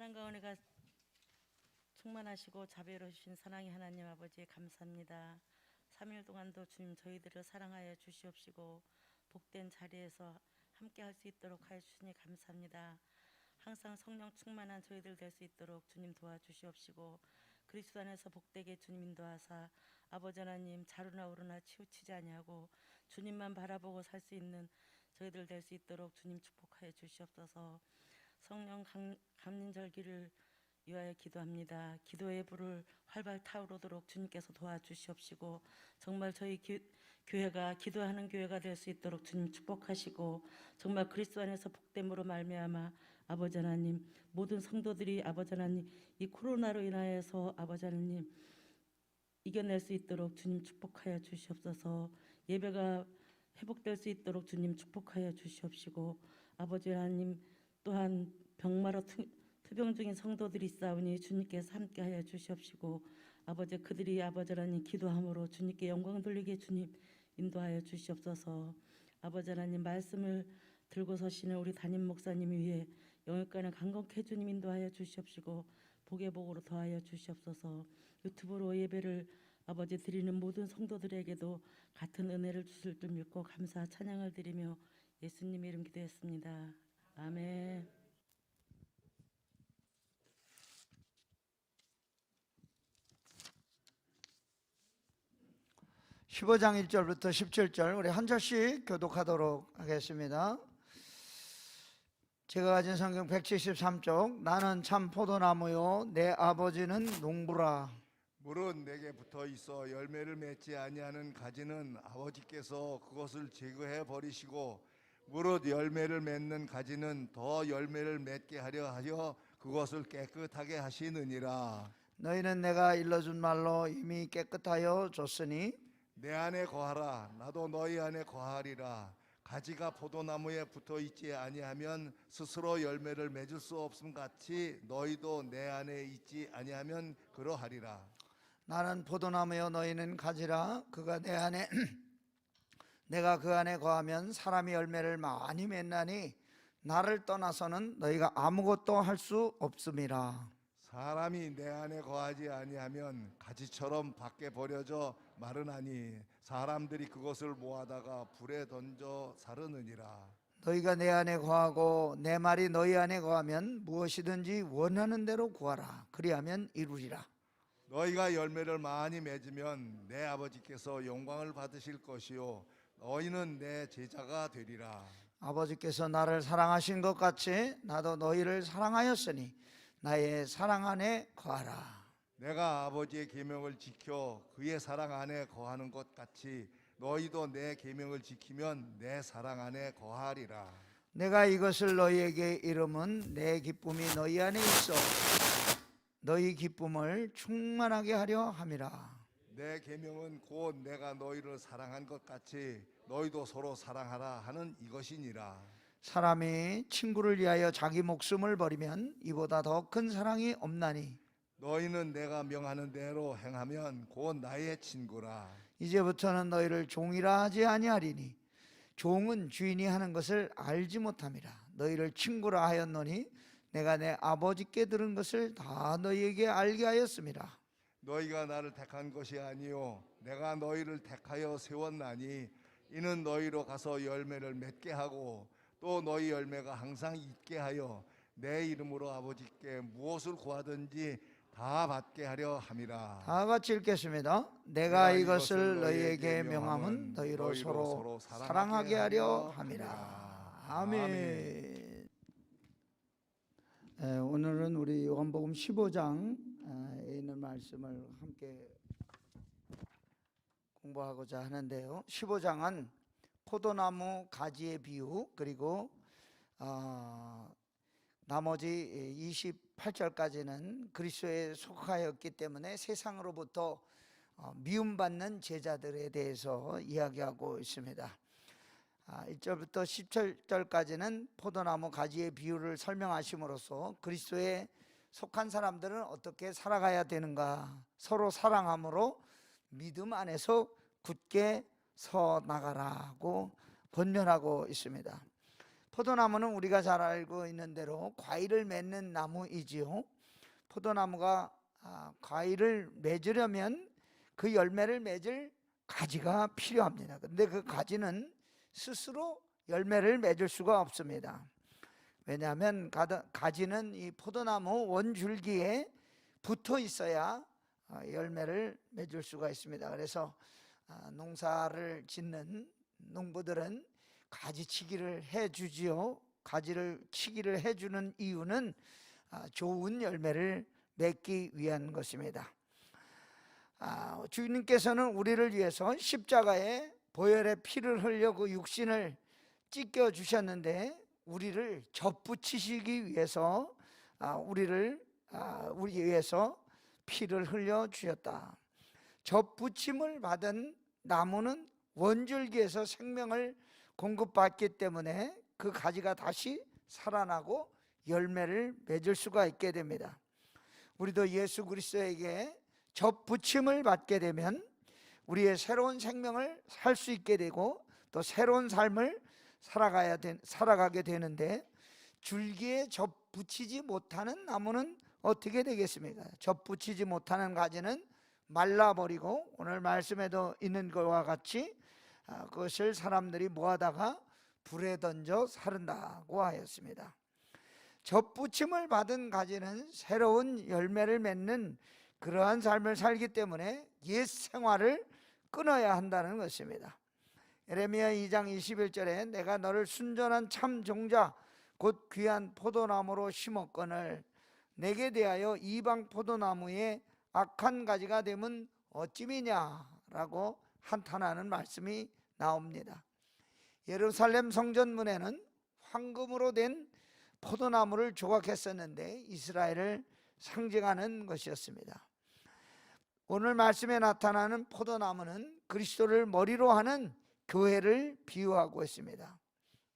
사랑과 은혜가 충만하시고 자비로우신 사랑의 하나님 아버지 감사합니다. 3일 동안도 주님 저희들을 사랑하여 주시옵시고 복된 자리에서 함께 할 수 있도록 하여 주시니 감사합니다. 항상 성령 충만한 저희들 될 수 있도록 주님 도와주시옵시고 그리스도 안에서 복되게 주님 인도하사 아버지 하나님 자루나 우루나 치우치지 아니하고 주님만 바라보고 살 수 있는 저희들 될 수 있도록 주님 축복하여 주시옵소서. 성령 감린절기를 위하여 기도합니다. 기도의 불을 활발 타오르도록 주님께서 도와주시옵시고 정말 저희 교회가 기도하는 교회가 될 수 있도록 주님 축복하시고 정말 그리스도 안에서 복됨으로 말미암아 아버지 하나님 모든 성도들이 아버지 하나님 이 코로나로 인하여서 아버지 하나님 이겨낼 수 있도록 주님 축복하여 주시옵소서. 예배가 회복될 수 있도록 주님 축복하여 주시옵시고 아버지 하나님 또한 병마로 투병 중인 성도들이 있사오니 주님께서 함께하여 주시옵시고 아버지 그들이 아버지 하나님 기도함으로 주님께 영광 돌리게 주님 인도하여 주시옵소서. 아버지 하나님 말씀을 들고 서시는 우리 담임 목사님 위에 영육간을 강건케 주님 인도하여 주시옵시고 복의 복으로 더하여 주시옵소서. 유튜브로 예배를 아버지 드리는 모든 성도들에게도 같은 은혜를 주실 줄 믿고 감사 찬양을 드리며 예수님 이름 기도했습니다. 아멘. 15장 1절부터 17절 우리 한 절씩 교독하도록 하겠습니다. 제가 가진 성경 173쪽. 나는 참 포도나무요 내 아버지는 농부라. 무릇 내게 붙어 있어 열매를 맺지 아니하는 가지는 아버지께서 그것을 제거해 버리시고 무릇 열매를 맺는 가지는 더 열매를 맺게 하려 하여 그것을 깨끗하게 하시느니라. 너희는 내가 일러준 말로 이미 깨끗하여 줬으니 내 안에 거하라. 나도 너희 안에 거하리라. 가지가 포도나무에 붙어 있지 아니하면 스스로 열매를 맺을 수 없음 같이 너희도 내 안에 있지 아니하면 그러하리라. 나는 포도나무요 너희는 가지라. 그가 내 안에 내가 그 안에 거하면 사람이 열매를 많이 맺나니 나를 떠나서는 너희가 아무것도 할 수 없음이라. 사람이 내 안에 거하지 아니하면 가지처럼 밖에 버려져 마르나니 사람들이 그것을 모아다가 불에 던져 사르느니라. 너희가 내 안에 거하고 내 말이 너희 안에 거하면 무엇이든지 원하는 대로 구하라. 그리하면 이루리라. 너희가 열매를 많이 맺으면 내 아버지께서 영광을 받으실 것이요 너희는 내 제자가 되리라. 아버지께서 나를 사랑하신 것 같이 나도 너희를 사랑하였으니 나의 사랑 안에 거하라. 내가 아버지의 계명을 지켜 그의 사랑 안에 거하는 것 같이 너희도 내 계명을 지키면 내 사랑 안에 거하리라. 내가 이것을 너희에게 이름은 내 기쁨이 너희 안에 있어 너희 기쁨을 충만하게 하려 함이라. 내 계명은 곧 내가 너희를 사랑한 것 같이 너희도 서로 사랑하라 하는 이것이니라. 사람이 친구를 위하여 자기 목숨을 버리면 이보다 더 큰 사랑이 없나니 너희는 내가 명하는 대로 행하면 곧 나의 친구라. 이제부터는 너희를 종이라 하지 아니하리니 종은 주인이 하는 것을 알지 못함이라. 너희를 친구라 하였노니 내가 내 아버지께 들은 것을 다 너희에게 알게 하였음이라. 너희가 나를 택한 것이 아니요 내가 너희를 택하여 세웠나니 이는 너희로 가서 열매를 맺게 하고 또 너희 열매가 항상 있게 하여 내 이름으로 아버지께 무엇을 구하든지 다 받게 하려 함이라. 다 같이 읽겠습니다. 내가 이것을 너희에게 명함은 너희로 서로 사랑하게 하려 함이라. 아멘. 오늘은 우리 요한복음 15장에 있는 말씀을 함께 공부하고자 하는데요. 15장은 포도나무 가지의 비유 그리고 나머지 28절까지는 그리스도에 속하였기 때문에 세상으로부터 미움받는 제자들에 대해서 이야기하고 있습니다. 1절부터 17절까지는 포도나무 가지의 비유를 설명하심으로써 그리스도에 속한 사람들은 어떻게 살아가야 되는가, 서로 사랑함으로 믿음 안에서 굳게 서 나가라고 권면하고 있습니다. 포도나무는 우리가 잘 알고 있는 대로 과일을 맺는 나무이지요. 포도나무가 과일을 맺으려면 그 열매를 맺을 가지가 필요합니다. 그런데 그 가지는 스스로 열매를 맺을 수가 없습니다. 왜냐하면 가지는 이 포도나무 원줄기에 붙어 있어야 열매를 맺을 수가 있습니다. 그래서 농사를 짓는 농부들은 가지치기를 해주지요. 가지를 치기를 해주는 이유는 좋은 열매를 맺기 위한 것입니다. 주님께서는 우리를 위해서 십자가에 보혈의 피를 흘려 그 육신을 찢겨 주셨는데 우리를 접붙이시기 위해서 우리 위해서 피를 흘려 주셨다. 접붙임을 받은 나무는 원줄기에서 생명을 공급받기 때문에 그 가지가 다시 살아나고 열매를 맺을 수가 있게 됩니다. 우리도 예수 그리스도에게 접붙임을 받게 되면 우리의 새로운 생명을 살 수 있게 되고 또 새로운 삶을 살아가게 되는데, 줄기에 접붙이지 못하는 나무는 어떻게 되겠습니까? 접붙이지 못하는 가지는 말라버리고 오늘 말씀에도 있는 것과 같이 그것을 사람들이 모아다가 불에 던져 사른다고 하였습니다. 접붙임을 받은 가지는 새로운 열매를 맺는 그러한 삶을 살기 때문에 옛 생활을 끊어야 한다는 것입니다. 예레미야 2장 21절에 내가 너를 순전한 참 종자 곧 귀한 포도나무로 심었거늘 내게 대하여 이방 포도나무에 악한 가지가 되면 어찌미냐라고 한탄하는 말씀이 나옵니다. 예루살렘 성전문에는 황금으로 된 포도나무를 조각했었는데 이스라엘을 상징하는 것이었습니다. 오늘 말씀에 나타나는 포도나무는 그리스도를 머리로 하는 교회를 비유하고 있습니다.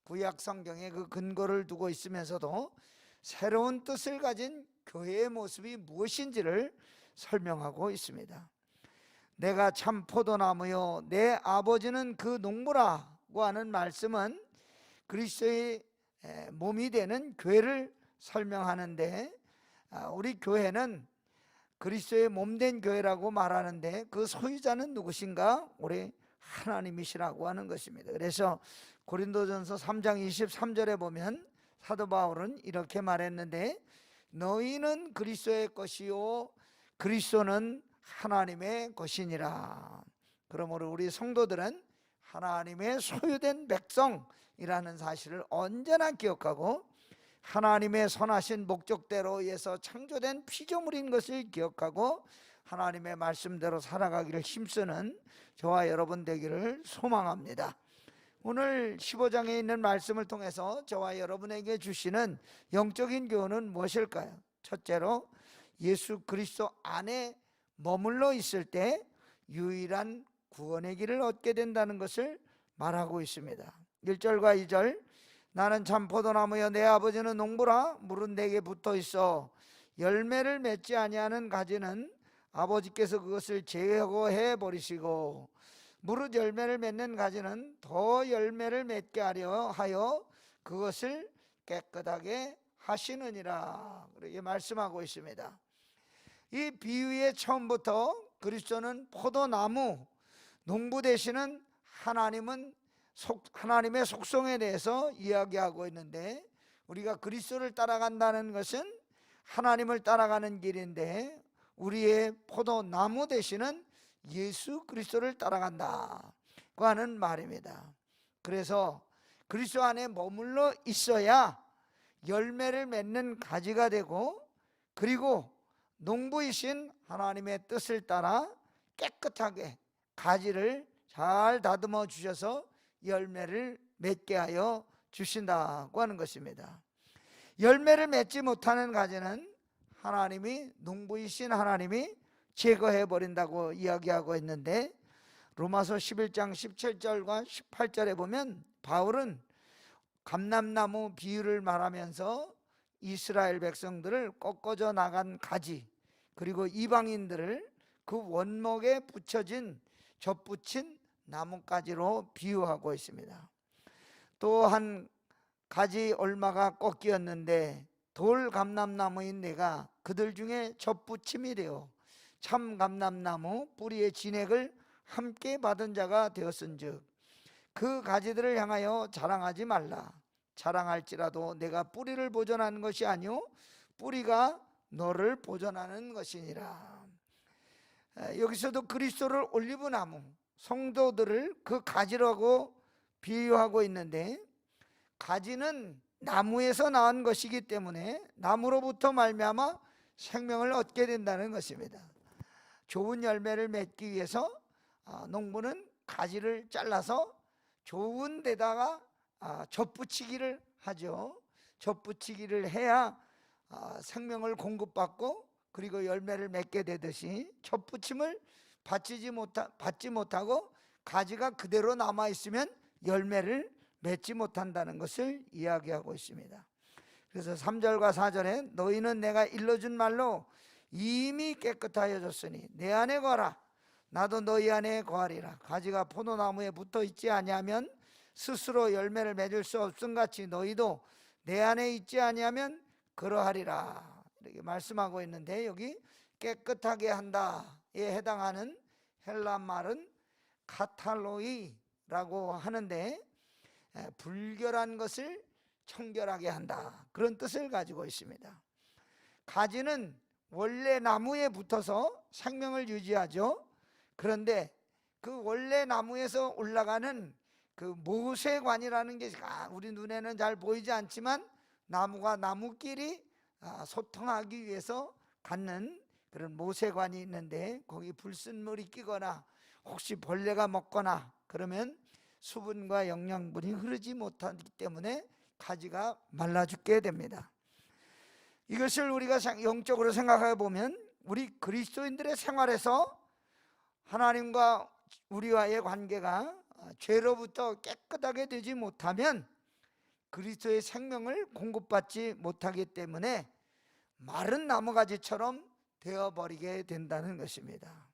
구약 성경에 그 근거를 두고 있으면서도 새로운 뜻을 가진 교회의 모습이 무엇인지를 설명하고 있습니다. 내가 참 포도나무요 내 아버지는 그 농부라고 하는 말씀은 그리스도의 몸이 되는 교회를 설명하는데, 우리 교회는 그리스도의 몸된 교회라고 말하는데 그 소유자는 누구신가? 우리 하나님이시라고 하는 것입니다. 그래서 고린도전서 3장 23절에 보면 사도 바울은 이렇게 말했는데 너희는 그리스도의 것이요 그리스도는 하나님의 것이니라. 그러므로 우리 성도들은 하나님의 소유된 백성이라는 사실을 언제나 기억하고 하나님의 선하신 목적대로 의해서 창조된 피조물인 것을 기억하고 하나님의 말씀대로 살아가기를 힘쓰는 저와 여러분 되기를 소망합니다. 오늘 15장에 있는 말씀을 통해서 저와 여러분에게 주시는 영적인 교훈은 무엇일까요? 첫째로 예수 그리스도 안에 머물러 있을 때 유일한 구원의 길을 얻게 된다는 것을 말하고 있습니다. 1절과 2절 나는 참 포도나무여 내 아버지는 농부라 물은 내게 붙어 있어 열매를 맺지 아니하는 가지는 아버지께서 그것을 제거해 버리시고 무릇 열매를 맺는 가지는 더 열매를 맺게 하여 그것을 깨끗하게 하시느니라. 그렇게 말씀하고 있습니다. 이 비유의 처음부터 그리스도는 포도나무, 농부 되시는 하나님의 속성에 대해서 이야기하고 있는데, 우리가 그리스도를 따라간다는 것은 하나님을 따라가는 길인데 우리의 포도나무 되시는 예수 그리스도를 따라간다고 하는 말입니다. 그래서 그리스도 안에 머물러 있어야 열매를 맺는 가지가 되고, 그리고 농부이신 하나님의 뜻을 따라 깨끗하게 가지를 잘 다듬어 주셔서 열매를 맺게 하여 주신다고 하는 것입니다. 열매를 맺지 못하는 가지는 농부이신 하나님이 제거해 버린다고 이야기하고 있는데, 로마서 11장 17절과 18절에 보면 바울은 감람나무 비유를 말하면서 이스라엘 백성들을 꺾어져 나간 가지, 그리고 이방인들을 그 원목에 접붙인 나뭇가지로 비유하고 있습니다. 또한 가지 얼마가 꺾이었는데 돌 감람나무인 내가 그들 중에 접붙임이래요. 참 감람나무 뿌리의 진액을 함께 받은 자가 되었은즉 그 가지들을 향하여 자랑하지 말라. 자랑할지라도 내가 뿌리를 보존하는 것이 아니요 뿌리가 너를 보존하는 것이니라. 여기서도 그리스도를 올리브나무, 성도들을 그 가지라고 비유하고 있는데, 가지는 나무에서 나온 것이기 때문에 나무로부터 말미암아 생명을 얻게 된다는 것입니다. 좋은 열매를 맺기 위해서 농부는 가지를 잘라서 좋은 데다가 접붙이기를 하죠. 접붙이기를 해야 생명을 공급받고 그리고 열매를 맺게 되듯이 접붙임을 받지 못하고 가지가 그대로 남아있으면 열매를 맺지 못한다는 것을 이야기하고 있습니다. 그래서 3절과 4절에 너희는 내가 일러준 말로 이미 깨끗하여졌으니 내 안에 거하라. 나도 너희 안에 거하리라. 가지가 포도나무에 붙어 있지 아니하면 스스로 열매를 맺을 수 없음같이 너희도 내 안에 있지 아니하면 그러하리라. 이렇게 말씀하고 있는데, 여기 깨끗하게 한다에 해당하는 헬라 말은 카탈로이라고 하는데, 불결한 것을 청결하게 한다, 그런 뜻을 가지고 있습니다. 가지는 원래 나무에 붙어서 생명을 유지하죠. 그런데 그 원래 나무에서 올라가는 그 모세관이라는 게 우리 눈에는 잘 보이지 않지만 나무가 나무끼리 소통하기 위해서 갖는 그런 모세관이 있는데, 거기 불순물이 끼거나 혹시 벌레가 먹거나 그러면 수분과 영양분이 흐르지 못하기 때문에 가지가 말라 죽게 됩니다. 이것을 우리가 영적으로 생각해 보면 우리 그리스도인들의 생활에서 하나님과 우리와의 관계가 죄로부터 깨끗하게 되지 못하면 그리스도의 생명을 공급받지 못하기 때문에 마른 나무가지처럼 되어버리게 된다는 것입니다.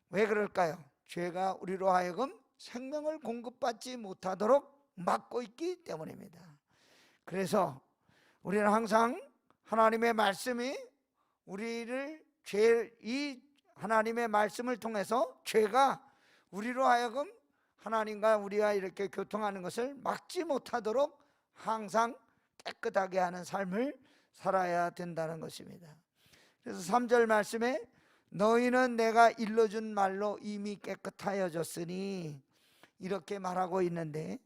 왜 그럴까요? 죄가 우리로 하여금 생명을 공급받지 못하도록 막고 있기 때문입니다. 그래서 우리는 항상 하나님의 말씀이 우리를 이 하나님의 말씀을 통해서 죄가 우리로 하여금 하나님과 우리와 이렇게 교통하는 것을 막지 못하도록 항상 깨끗하게 하는 삶을 살아야 된다는 것입니다. 그래서 3절 말씀에 너희는 내가 일러준 말로 이미 깨끗하여졌으니 이렇게 말하고 있는데,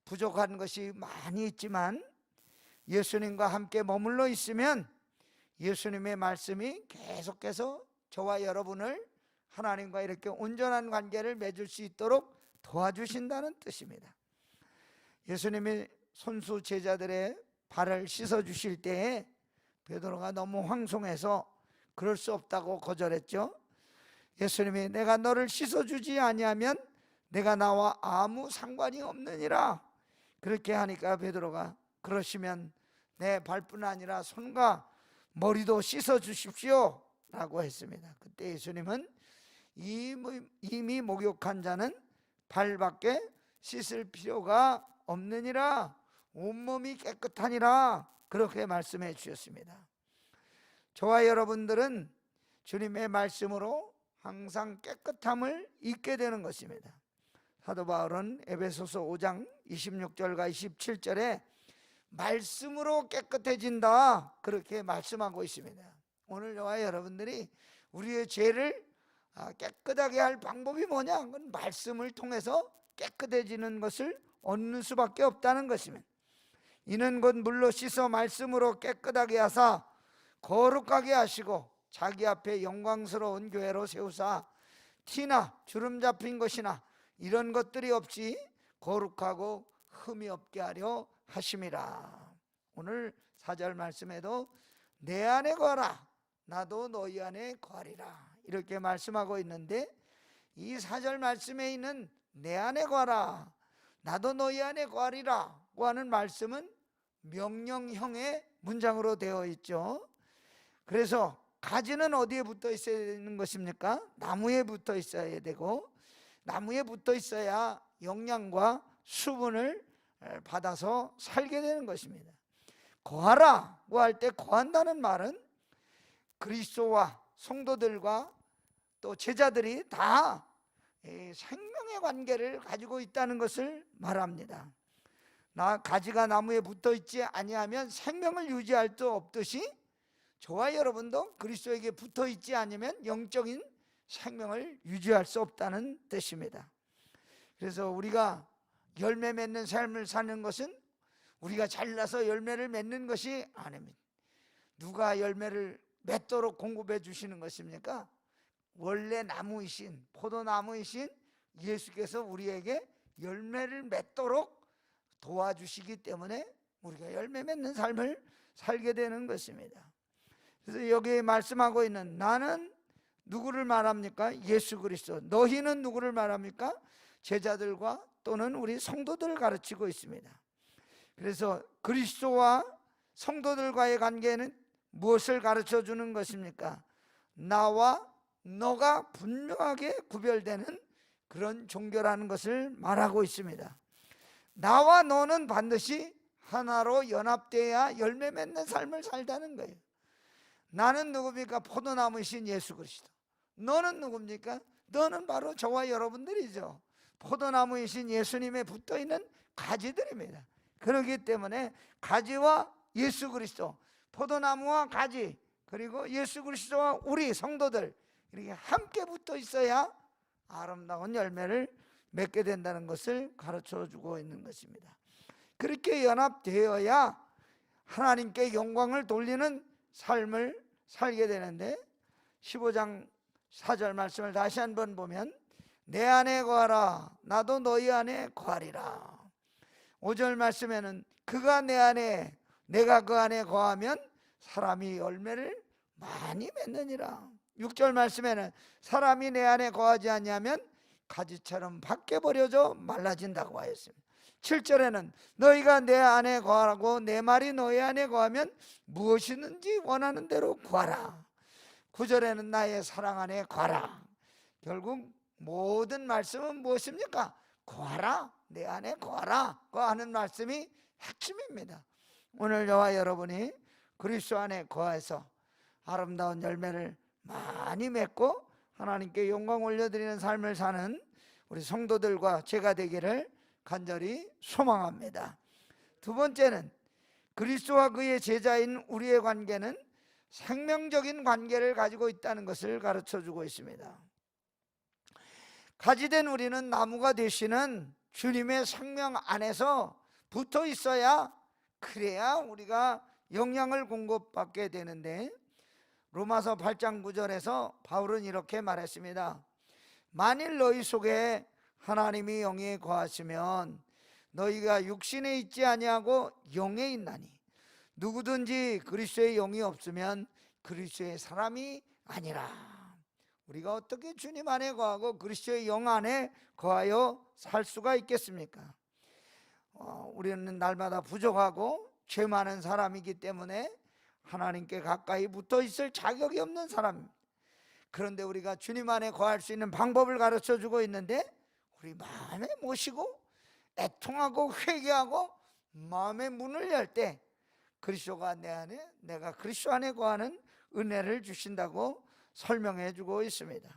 부족한 것이 많이 있지만 예수님과 함께 머물러 있으면 예수님의 말씀이 계속해서 저와 여러분을 하나님과 이렇게 온전한 관계를 맺을 수 있도록 도와주신다는 뜻입니다. 예수님이 손수 제자들의 발을 씻어 주실 때에 베드로가 너무 황송해서 그럴 수 없다고 거절했죠. 예수님이 내가 너를 씻어 주지 아니하면 내가 나와 아무 상관이 없느니라, 그렇게 하니까 베드로가 그러시면 내 발뿐 아니라 손과 머리도 씻어 주십시오 라고 했습니다. 그때 예수님은 이미 목욕한 자는 발밖에 씻을 필요가 없느니라, 온몸이 깨끗하니라, 그렇게 말씀해 주셨습니다. 저와 여러분들은 주님의 말씀으로 항상 깨끗함을 잊게 되는 것입니다. 사도 바울은 에베소서 5장 26절과 27절에 말씀으로 깨끗해진다, 그렇게 말씀하고 있습니다. 오늘 저와 여러분들이 우리의 죄를 깨끗하게 할 방법이 뭐냐? 그건 말씀을 통해서 깨끗해지는 것을 얻는 수밖에 없다는 것입니다. 이는 곧 물로 씻어 말씀으로 깨끗하게 하사 거룩하게 하시고 자기 앞에 영광스러운 교회로 세우사 티나 주름 잡힌 것이나 이런 것들이 없이 거룩하고 흠이 없게 하려 하심이라. 오늘 4절 말씀에도 내 안에 거하라, 나도 너희 안에 거하리라, 이렇게 말씀하고 있는데, 이 4절 말씀에 있는 내 안에 거하라, 나도 너희 안에 거하리라고 하는 말씀은 명령형의 문장으로 되어 있죠. 그래서 가지는 어디에 붙어 있어야 되는 것입니까? 나무에 붙어 있어야 되고, 나무에 붙어 있어야 영양과 수분을 받아서 살게 되는 것입니다. 거하라고 할 때 거한다는 말은 그리스도와 성도들과 또 제자들이 다 생명의 관계를 가지고 있다는 것을 말합니다. 가지가 나무에 붙어 있지 아니하면 생명을 유지할 수 없듯이 저와 여러분도 그리스도에게 붙어 있지 않으면 영적인 생명을 유지할 수 없다는 뜻입니다. 그래서 우리가 열매 맺는 삶을 사는 것은 우리가 잘나서 열매를 맺는 것이 아닙니다. 누가 열매를 맺도록 공급해 주시는 것입니까? 원래 나무이신, 포도나무이신 예수께서 우리에게 열매를 맺도록 도와주시기 때문에 우리가 열매 맺는 삶을 살게 되는 것입니다. 그래서 여기에 말씀하고 있는 나는 누구를 말합니까? 예수 그리스도. 너희는 누구를 말합니까? 제자들과 또는 우리 성도들을 가르치고 있습니다. 그래서 그리스도와 성도들과의 관계는 무엇을 가르쳐 주는 것입니까? 나와 너가 분명하게 구별되는 그런 종교라는 것을 말하고 있습니다. 나와 너는 반드시 하나로 연합되어야 열매 맺는 삶을 살다는 거예요. 나는 누굽니까? 포도나무이신 예수 그리스도. 너는 누굽니까? 너는 바로 저와 여러분들이죠. 포도나무이신 예수님에 붙어있는 가지들입니다. 그렇기 때문에 가지와 예수 그리스도, 포도나무와 가지, 그리고 예수 그리스도와 우리 성도들 이렇게 함께 붙어 있어야 아름다운 열매를 맺게 된다는 것을 가르쳐 주고 있는 것입니다. 그렇게 연합되어야 하나님께 영광을 돌리는 삶을 살게 되는데 15장 4절 말씀을 다시 한번 보면 내 안에 거하라 나도 너희 안에 거하리라. 5절 말씀에는 그가 내 안에 내가 그 안에 거하면 사람이 열매를 많이 맺느니라. 6절 말씀에는 사람이 내 안에 거하지 않냐면 가지처럼 밖에 버려져 말라진다고 하였습니다. 7절에는 너희가 내 안에 거하라고 내 말이 너희 안에 거하면 무엇이든지 원하는 대로 구하라. 9절에는 나의 사랑 안에 거하라. 결국 모든 말씀은 무엇입니까? 거하라, 내 안에 거하라 하는 말씀이 핵심입니다. 오늘 저와 여러분이 그리스도 안에 거해서 아름다운 열매를 많이 맺고 하나님께 영광 올려드리는 삶을 사는 우리 성도들과 제가 되기를 간절히 소망합니다. 두 번째는 그리스도와 그의 제자인 우리의 관계는 생명적인 관계를 가지고 있다는 것을 가르쳐주고 있습니다. 가지된 우리는 나무가 되시는 주님의 생명 안에서 붙어 있어야 그래야 우리가 영양을 공급받게 되는데 로마서 8장 9절에서 바울은 이렇게 말했습니다. 만일 너희 속에 하나님이 영에 거하시면 너희가 육신에 있지 아니하고 영에 있나니 누구든지 그리스도의 영이 없으면 그리스도의 사람이 아니라. 우리가 어떻게 주님 안에 거하고 그리스도의 영 안에 거하여 살 수가 있겠습니까? 우리는 날마다 부족하고 죄 많은 사람이기 때문에 하나님께 가까이 붙어 있을 자격이 없는 사람입니다. 그런데 우리가 주님 안에 거할 수 있는 방법을 가르쳐 주고 있는데 우리 마음에 모시고 애통하고 회개하고 마음의 문을 열 때 그리스도가 내 안에 내가 그리스도 안에 거하는 은혜를 주신다고 설명해 주고 있습니다.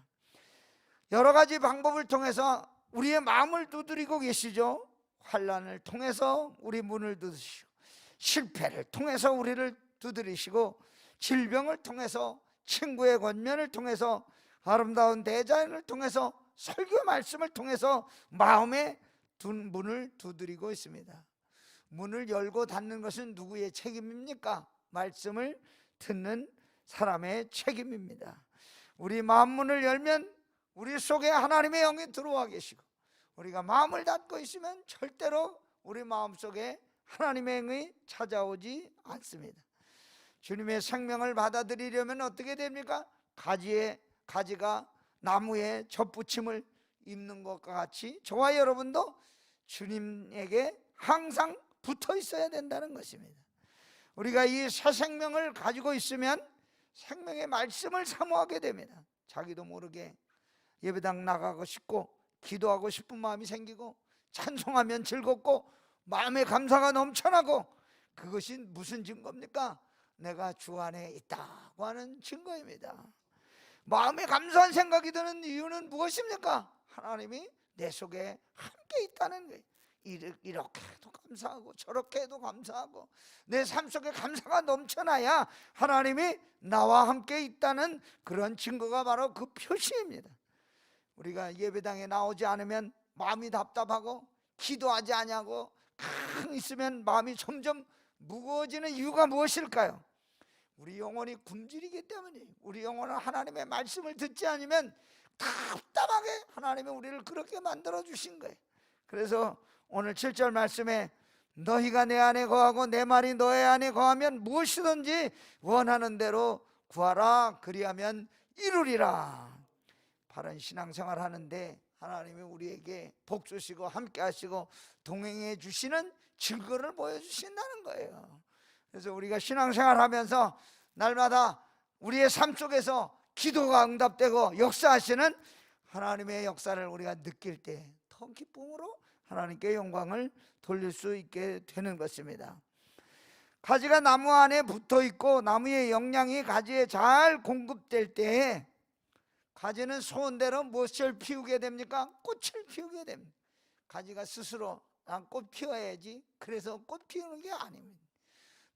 여러 가지 방법을 통해서 우리의 마음을 두드리고 계시죠. 환난을 통해서 우리 문을 두드리시고 실패를 통해서 우리를 두드리시고 질병을 통해서 친구의 권면을 통해서 아름다운 대자연을 통해서 설교 말씀을 통해서 마음의 문을 두드리고 있습니다. 문을 열고 닫는 것은 누구의 책임입니까? 말씀을 듣는 사람의 책임입니다. 우리 마음 문을 열면 우리 속에 하나님의 영이 들어와 계시고 우리가 마음을 닫고 있으면 절대로 우리 마음속에 하나님의 영이 찾아오지 않습니다. 주님의 생명을 받아들이려면 어떻게 됩니까? 가지가 나무에 젖붙임을 입는 것과 같이 저와 여러분도 주님에게 항상 붙어 있어야 된다는 것입니다. 우리가 이 새 생명을 가지고 있으면 생명의 말씀을 사모하게 됩니다. 자기도 모르게 예배당 나가고 싶고 기도하고 싶은 마음이 생기고 찬송하면 즐겁고 마음의 감사가 넘쳐나고, 그것이 무슨 증거입니까? 내가 주 안에 있다고 하는 증거입니다. 마음에 감사한 생각이 드는 이유는 무엇입니까? 하나님이 내 속에 함께 있다는 거예요. 이렇게 해도 감사하고 저렇게 해도 감사하고, 내 삶 속에 감사가 넘쳐나야 하나님이 나와 함께 있다는 그런 증거가 바로 그 표시입니다. 우리가 예배당에 나오지 않으면 마음이 답답하고, 기도하지 않냐고 가만히 있으면 마음이 점점 무거워지는 이유가 무엇일까요? 우리 영혼이 굶주리기 때문이에요. 우리 영혼은 하나님의 말씀을 듣지 않으면 답답하게 하나님이 우리를 그렇게 만들어 주신 거예요. 그래서 오늘 7절 말씀에 너희가 내 안에 거하고 내 말이 너의 안에 거하면 무엇이든지 원하는 대로 구하라, 그리하면 이루리라. 바른 신앙생활 하는데 하나님이 우리에게 복 주시고 함께 하시고 동행해 주시는 증거를 보여주신다는 거예요. 그래서 우리가 신앙생활 하면서 날마다 우리의 삶 속에서 기도가 응답되고 역사하시는 하나님의 역사를 우리가 느낄 때 더 기쁨으로 하나님께 영광을 돌릴 수 있게 되는 것입니다. 가지가 나무 안에 붙어 있고 나무의 영양이 가지에 잘 공급될 때에 가지는 소원대로 무엇을 피우게 됩니까? 꽃을 피우게 됩니다. 가지가 스스로 꽃 피워야지 그래서 꽃 피우는 게 아닙니다.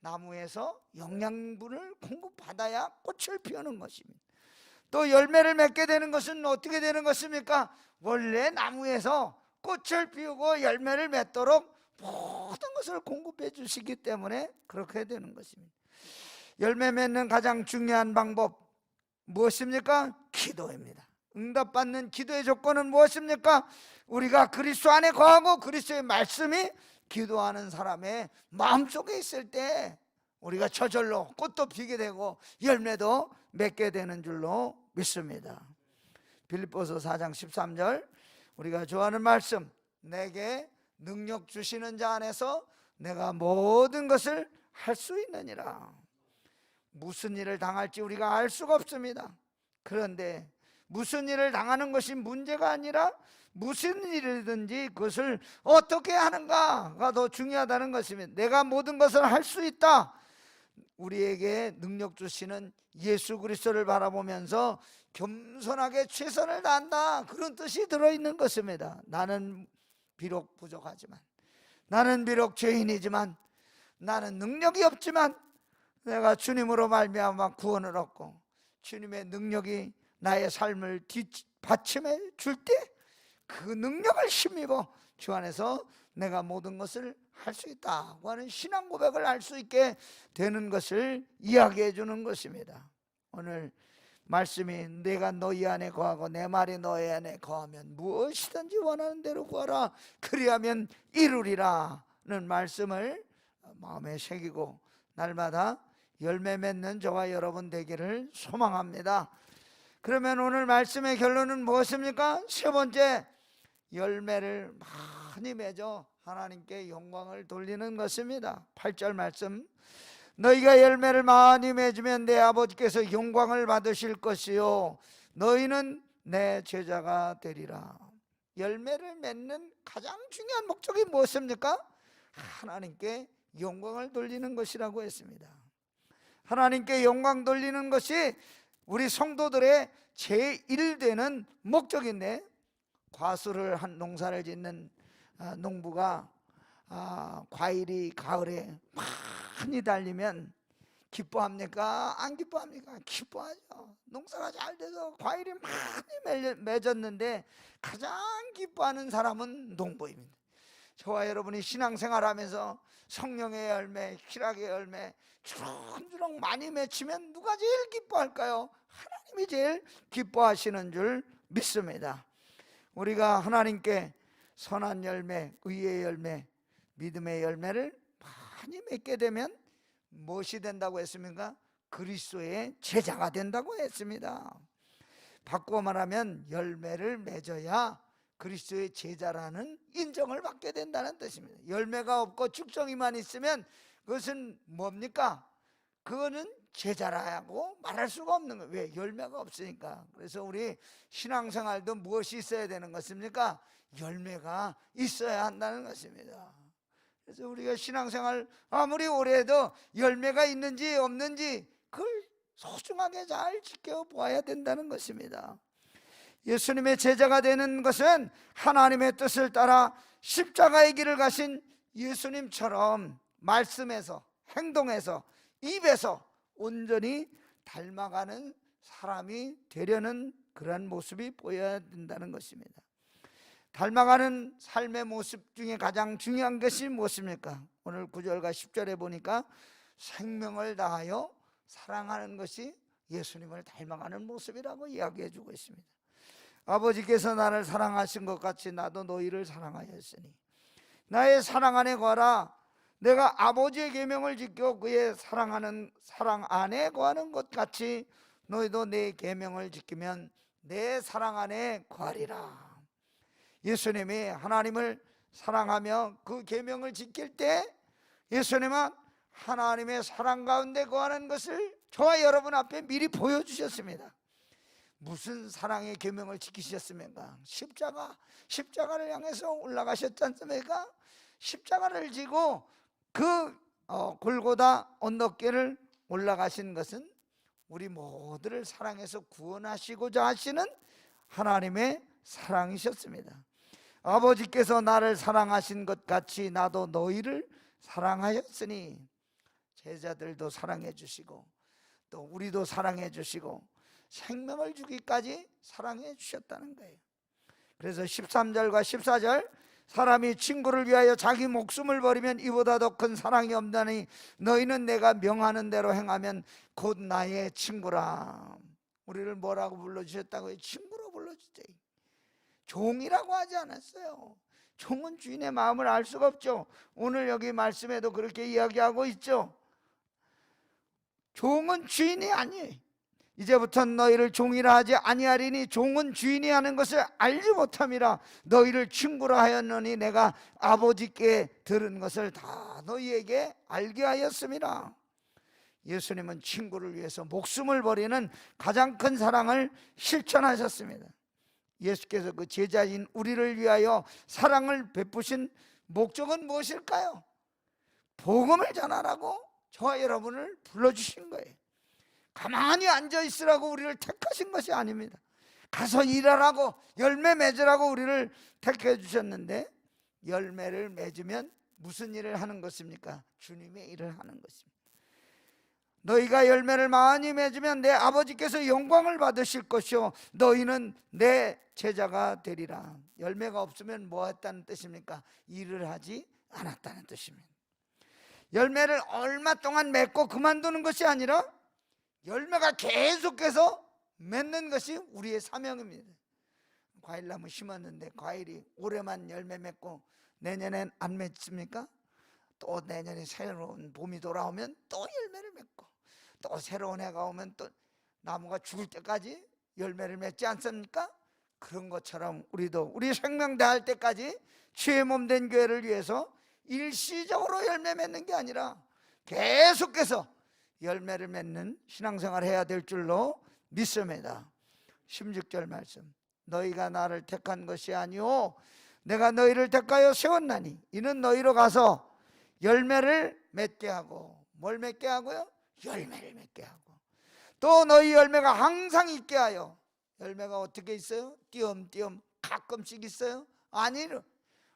나무에서 영양분을 공급받아야 꽃을 피우는 것입니다. 또 열매를 맺게 되는 것은 어떻게 되는 것입니까? 원래 나무에서 꽃을 피우고 열매를 맺도록 모든 것을 공급해 주시기 때문에 그렇게 되는 것입니다. 열매 맺는 가장 중요한 방법 무엇입니까? 기도입니다. 응답받는 기도의 조건은 무엇입니까? 우리가 그리스도 안에 거하고 그리스도의 말씀이 기도하는 사람의 마음속에 있을 때 우리가 저절로 꽃도 피게 되고 열매도 맺게 되는 줄로 믿습니다. 빌립보서 4장 13절 우리가 좋아하는 말씀, 내게 능력 주시는 자 안에서 내가 모든 것을 할 수 있느니라. 무슨 일을 당할지 우리가 알 수가 없습니다. 그런데 무슨 일을 당하는 것이 문제가 아니라 무슨 일이든지 그것을 어떻게 하는가가 더 중요하다는 것입니다. 내가 모든 것을 할 수 있다. 우리에게 능력 주시는 예수 그리스도를 바라보면서 겸손하게 최선을 다한다, 그런 뜻이 들어있는 것입니다. 나는 비록 부족하지만, 나는 비록 죄인이지만, 나는 능력이 없지만 내가 주님으로 말미암아 구원을 얻고 주님의 능력이 나의 삶을 뒷받침해 줄 때 그 능력을 힘입어 주 안에서 내가 모든 것을 할 수 있다고 하는 신앙 고백을 할 수 있게 되는 것을 이야기해 주는 것입니다. 오늘 말씀이 내가 너희 안에 거하고 내 말이 너희 안에 거하면 무엇이든지 원하는 대로 구하라, 그리하면 이루리라는 말씀을 마음에 새기고 날마다 열매 맺는 저와 여러분 되기를 소망합니다. 그러면 오늘 말씀의 결론은 무엇입니까? 세 번째, 열매를 많이 맺어 하나님께 영광을 돌리는 것입니다. 8절 말씀, 너희가 열매를 많이 맺으면 내 아버지께서 영광을 받으실 것이요 너희는 내 제자가 되리라. 열매를 맺는 가장 중요한 목적이 무엇입니까? 하나님께 영광을 돌리는 것이라고 했습니다. 하나님께 영광 돌리는 것이 우리 성도들의 제1되는 목적인데, 과수를 한 농사를 짓는 농부가 과일이 가을에 많이 달리면 기뻐합니까? 안 기뻐합니까? 기뻐하죠. 농사가 잘 돼서 과일이 많이 맺었는데 가장 기뻐하는 사람은 농부입니다. 저와 여러분이 신앙생활하면서 성령의 열매, 희락의 열매 주렁주렁 많이 맺히면 누가 제일 기뻐할까요? 하나님이 제일 기뻐하시는 줄 믿습니다. 우리가 하나님께 선한 열매, 의의 열매, 믿음의 열매를 많이 맺게 되면 무엇이 된다고 했습니까? 그리스도의 제자가 된다고 했습니다. 바꾸어 말하면 열매를 맺어야 그리스도의 제자라는 인정을 받게 된다는 뜻입니다. 열매가 없고 축성이만 있으면 그것은 뭡니까? 그거는 제자라고 말할 수가 없는 거예요. 왜? 열매가 없으니까. 그래서 우리 신앙생활도 무엇이 있어야 되는 것입니까? 열매가 있어야 한다는 것입니다. 그래서 우리가 신앙생활 아무리 오래 해도 열매가 있는지 없는지 그걸 소중하게 잘 지켜보아야 된다는 것입니다. 예수님의 제자가 되는 것은 하나님의 뜻을 따라 십자가의 길을 가신 예수님처럼 말씀에서, 행동에서, 입에서 온전히 닮아가는 사람이 되려는 그러한 모습이 보여야 된다는 것입니다. 닮아가는 삶의 모습 중에 가장 중요한 것이 무엇입니까? 오늘 9절과 10절에 보니까 생명을 다하여 사랑하는 것이 예수님을 닮아가는 모습이라고 이야기해 주고 있습니다. 아버지께서 나를 사랑하신 것 같이 나도 너희를 사랑하였으니 나의 사랑 안에 거하라. 내가 아버지의 계명을 지켜 그의 사랑하는 사랑 안에 거하는 것 같이 너희도 내 계명을 지키면 내 사랑 안에 거하리라. 예수님이 하나님을 사랑하며 그 계명을 지킬 때 예수님은 하나님의 사랑 가운데 거하는 것을 저와 여러분 앞에 미리 보여주셨습니다. 무슨 사랑의 계명을 지키셨습니까? 십자가를 향해서 올라가셨지 않습니까? 십자가를 지고 그 골고다 언덕길을 올라가신 것은 우리 모두를 사랑해서 구원하시고자 하시는 하나님의 사랑이셨습니다. 아버지께서 나를 사랑하신 것 같이 나도 너희를 사랑하였으니, 제자들도 사랑해 주시고 또 우리도 사랑해 주시고 생명을 주기까지 사랑해 주셨다는 거예요. 그래서 13절과 14절, 사람이 친구를 위하여 자기 목숨을 버리면 이보다 더 큰 사랑이 없나니 너희는 내가 명하는 대로 행하면 곧 나의 친구라. 우리를 뭐라고 불러주셨다고요? 친구로 불러주세요. 종이라고 하지 않았어요. 종은 주인의 마음을 알 수가 없죠. 오늘 여기 말씀에도 그렇게 이야기하고 있죠. 종은 주인이 아니에요. 이제부터 너희를 종이라 하지 아니하리니 종은 주인이 하는 것을 알지 못함이라. 너희를 친구라 하였노니 내가 아버지께 들은 것을 다 너희에게 알게 하였음이라. 예수님은 친구를 위해서 목숨을 버리는 가장 큰 사랑을 실천하셨습니다. 예수께서 그 제자인 우리를 위하여 사랑을 베푸신 목적은 무엇일까요? 복음을 전하라고 저와 여러분을 불러주신 거예요. 가만히 앉아 있으라고 우리를 택하신 것이 아닙니다. 가서 일하라고, 열매 맺으라고 우리를 택해 주셨는데, 열매를 맺으면 무슨 일을 하는 것입니까? 주님의 일을 하는 것입니다. 너희가 열매를 많이 맺으면 내 아버지께서 영광을 받으실 것이요 너희는 내 제자가 되리라. 열매가 없으면 뭐 했다는 뜻입니까? 일을 하지 않았다는 뜻입니다. 열매를 얼마 동안 맺고 그만두는 것이 아니라 열매가 계속해서 맺는 것이 우리의 사명입니다. 과일나무 심었는데 과일이 올해만 열매 맺고 내년엔 안 맺습니까? 또 내년에 새로운 봄이 돌아오면 또 열매를 맺고, 또 새로운 해가 오면 또 나무가 죽을 때까지 열매를 맺지 않습니까? 그런 것처럼 우리도 우리 생명 다할 때까지 주의 몸 된 교회를 위해서 일시적으로 열매 맺는 게 아니라 계속해서 열매를 맺는 신앙생활을 해야 될 줄로 믿습니다. 16절 말씀, 너희가 나를 택한 것이 아니오 내가 너희를 택하여 세웠나니 이는 너희로 가서 열매를 맺게 하고, 뭘 맺게 하고요? 열매를 맺게 하고, 또 너희 열매가 항상 있게 하여. 열매가 어떻게 있어요? 띄엄띄엄 가끔씩 있어요? 아니요,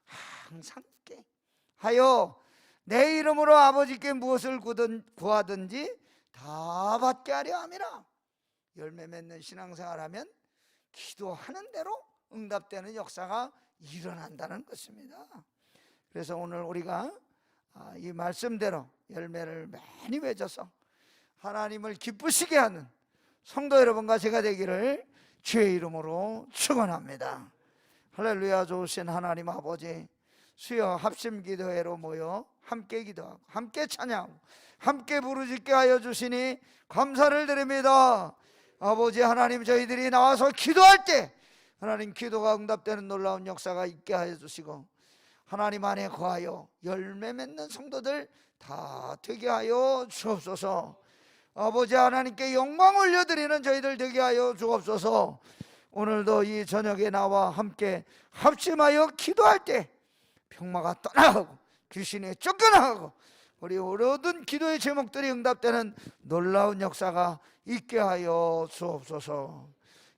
항상 있게 하여 내 이름으로 아버지께 무엇을 구하든지 다 받게 하려 함이라. 열매 맺는 신앙생활하면 기도하는 대로 응답되는 역사가 일어난다는 것입니다. 그래서 오늘 우리가 이 말씀대로 열매를 많이 맺어서 하나님을 기쁘시게 하는 성도 여러분과 제가 되기를 주의 이름으로 축원합니다. 할렐루야. 좋으신 하나님 아버지, 수요 합심 기도회로 모여 함께 기도하고 함께 찬양하고 함께 부르짖게 하여 주시니 감사를 드립니다. 아버지 하나님, 저희들이 나와서 기도할 때 하나님 기도가 응답되는 놀라운 역사가 있게 하여 주시고 하나님 안에 거하여 열매 맺는 성도들 다 되게 하여 주옵소서. 아버지 하나님께 영광 올려드리는 저희들 되게 하여 주옵소서. 오늘도 이 저녁에 나와 함께 합심하여 기도할 때 병마가 떠나가고 귀신에 쫓겨나가고 우리 모든 기도의 제목들이 응답되는 놀라운 역사가 있게 하여 주옵소서.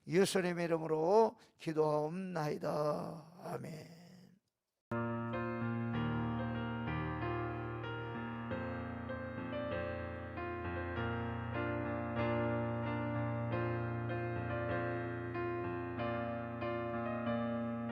예수님의 이름으로 기도하옵나이다. 아멘.